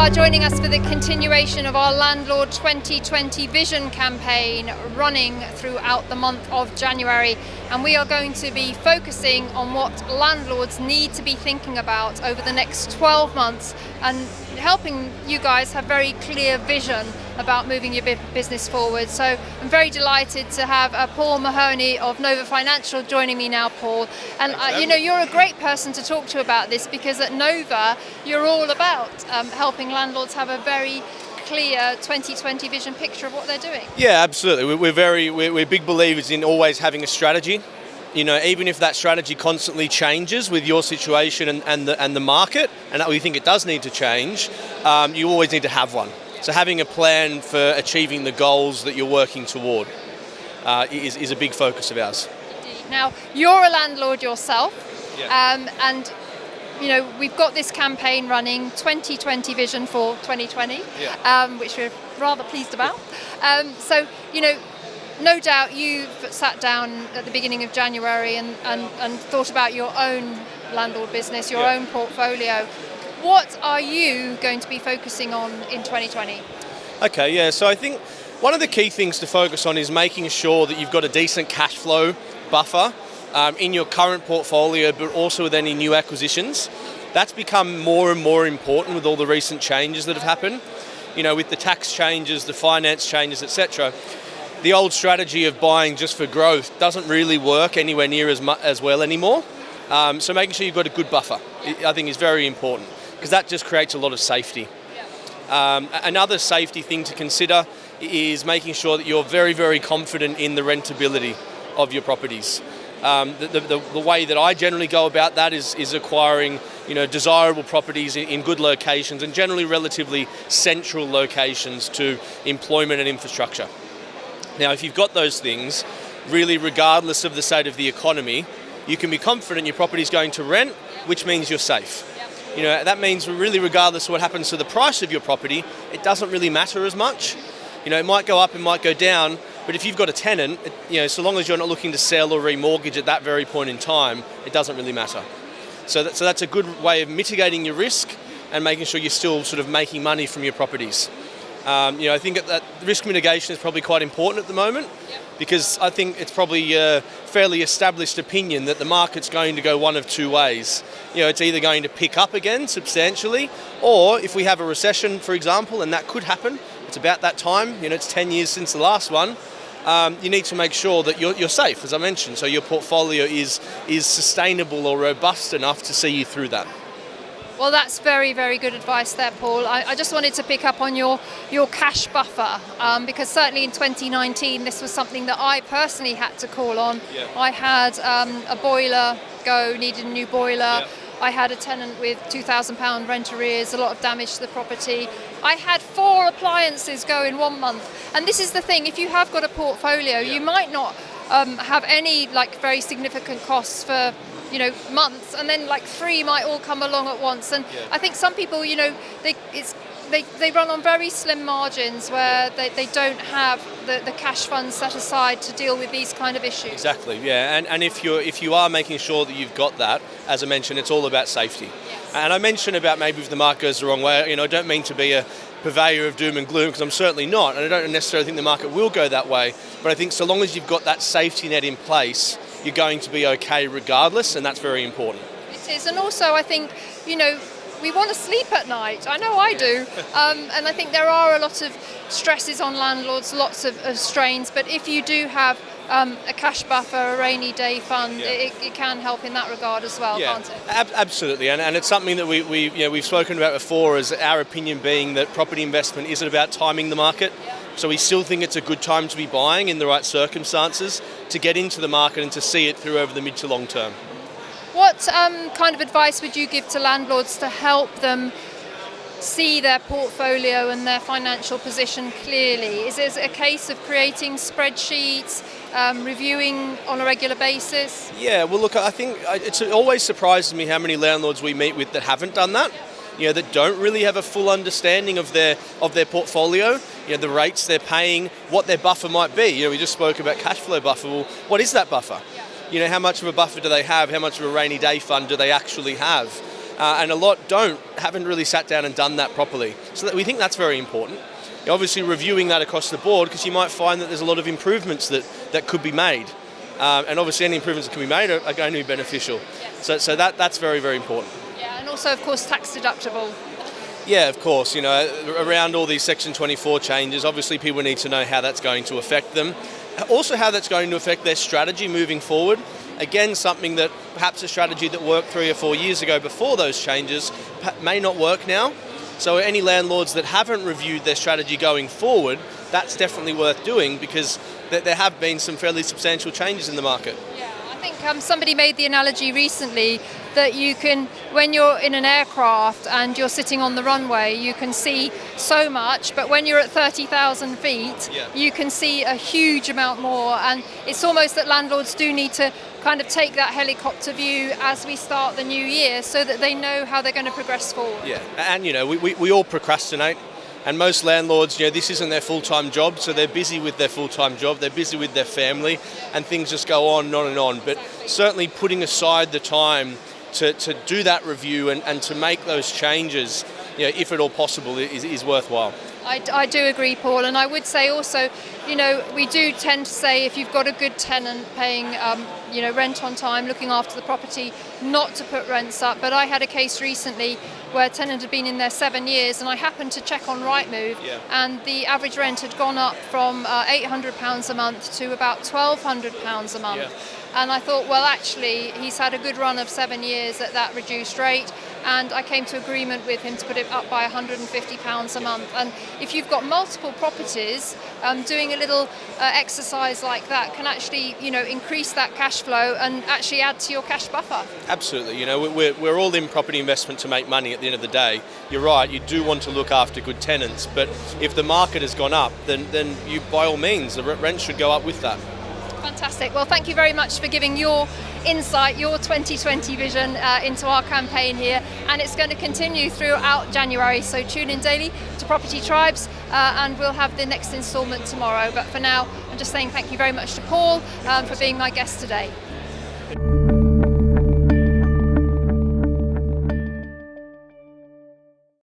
are joining us for the continuation of our Landlord 2020 Vision campaign running throughout the month of January, and we are going to be focusing on what landlords need to be thinking about over the next 12 months and helping you guys have very clear vision about moving your business forward. So I'm very delighted to have Paul Mahoney of Nova Financial joining me now, Paul. And you're a great person to talk to about this, because at Nova you're all about helping landlords have a very clear 2020 vision picture of what they're doing. Yeah, absolutely. We're big believers in always having a strategy. Even if that strategy constantly changes with your situation and the market, and that we think it does need to change, you always need to have one. So having a plan for achieving the goals that you're working toward is a big focus of ours. Indeed. Now, you're a landlord yourself, yeah. And we've got this campaign running, 2020 Vision for 2020, yeah. Which we're rather pleased about. No doubt you've sat down at the beginning of January and thought about your own landlord business, your own portfolio. What are you going to be focusing on in 2020? Okay, yeah, so I think one of the key things to focus on is making sure that you've got a decent cash flow buffer in your current portfolio, but also with any new acquisitions. That's become more and more important with all the recent changes that have happened. With the tax changes, the finance changes, etc. The old strategy of buying just for growth doesn't really work anywhere near as well anymore. So making sure you've got a good buffer, I think, is very important, because that just creates a lot of safety. Another safety thing to consider is making sure that you're very, very confident in the rentability of your properties. The way that I generally go about that is acquiring desirable properties in good locations, and generally relatively central locations to employment and infrastructure. Now, if you've got those things, really regardless of the state of the economy, you can be confident your property is going to rent, which means you're safe. That means really regardless of what happens to the price of your property, it doesn't really matter as much. It might go up, it might go down, but if you've got a tenant, so long as you're not looking to sell or remortgage at that very point in time, it doesn't really matter. So that's a good way of mitigating your risk and making sure you're still sort of making money from your properties. I think that risk mitigation is probably quite important at the moment, because I think it's probably a fairly established opinion that the market's going to go one of two ways. It's either going to pick up again substantially, or if we have a recession, for example, and that could happen, it's about that time, it's 10 years since the last one, you need to make sure that you're safe, as I mentioned, so your portfolio is sustainable or robust enough to see you through that. Well, that's very, very good advice there, Paul. I just wanted to pick up on your cash buffer, because certainly in 2019, this was something that I personally had to call on. Yeah. I had a boiler go, needed a new boiler. Yeah. I had a tenant with £2,000 rent arrears, a lot of damage to the property. I had 4 appliances go in 1 month. And this is the thing, if you have got a portfolio, you might not have any very significant costs for months, and then 3 might all come along at once. And I think some people, they run on very slim margins where they don't have the cash funds set aside to deal with these kind of issues. Exactly, yeah. And if you are making sure that you've got that, as I mentioned, it's all about safety. Yes. And I mentioned about maybe if the market goes the wrong way, I don't mean to be a purveyor of doom and gloom, because I'm certainly not, and I don't necessarily think the market will go that way, but I think so long as you've got that safety net in place, you're going to be okay regardless, and that's very important. It is, and also I think, we want to sleep at night. I know I do. And I think there are a lot of stresses on landlords, lots of strains, but if you do have a cash buffer, a rainy day fund, it can help in that regard as well, can't it? Absolutely, and it's something that we've spoken about before, as our opinion being that property investment isn't about timing the market. So we still think it's a good time to be buying in the right circumstances, to get into the market and to see it through over the mid to long term. What kind of advice would you give to landlords to help them see their portfolio and their financial position clearly? Is it a case of creating spreadsheets, reviewing on a regular basis? Yeah, well, look, I think it always surprises me how many landlords we meet with that haven't done that. That don't really have a full understanding of their portfolio, the rates they're paying, what their buffer might be. We just spoke about cash flow buffer. Well, what is that buffer? How much of a buffer do they have? How much of a rainy day fund do they actually have? and a lot haven't really sat down and done that properly. So we think that's very important. You're obviously reviewing that across the board, because you might find that there's a lot of improvements that could be made. And obviously any improvements that can be made are going to be beneficial. Yes. So that's very, very important. Yeah, and also, of course, tax deductible. Yeah, of course. Around all these Section 24 changes, obviously people need to know how that's going to affect them. Also how that's going to affect their strategy moving forward. Again, something that perhaps a strategy that worked 3 or 4 years ago before those changes may not work now. So any landlords that haven't reviewed their strategy going forward, that's definitely worth doing, because there have been some fairly substantial changes in the market. Yeah, I think somebody made the analogy recently that you can, when you're in an aircraft and you're sitting on the runway, you can see so much, but when you're at 30,000 feet, you can see a huge amount more. And it's almost that landlords do need to kind of take that helicopter view as we start the new year, so that they know how they're going to progress forward. Yeah, and we all procrastinate. And most landlords, this isn't their full-time job, so they're busy with their full-time job, they're busy with their family, and things just go on and on and on. But certainly putting aside the time to do that review and to make those changes, if at all possible, is worthwhile. I do agree, Paul, and I would say also, we do tend to say if you've got a good tenant paying, rent on time, looking after the property, not to put rents up. But I had a case recently where a tenant had been in there 7 years, and I happened to check on Rightmove, and the average rent had gone up from £800 a month to about £1,200 a month. Yeah. And I thought, well, actually, he's had a good run of 7 years at that reduced rate. And I came to agreement with him to put it up by £150 a month. And if you've got multiple properties, doing a little exercise like that can actually, increase that cash flow and actually add to your cash buffer. Absolutely. We're all in property investment to make money at the end of the day. You're right, you do want to look after good tenants, but if the market has gone up, then you, by all means, the rent should go up with that. Fantastic. Well, thank you very much for giving your insight, your 2020 vision into our campaign here, and it's going to continue throughout January, so tune in daily to Property Tribes, and we'll have the next instalment tomorrow. But for now, I'm just saying thank you very much to Paul for being my guest today.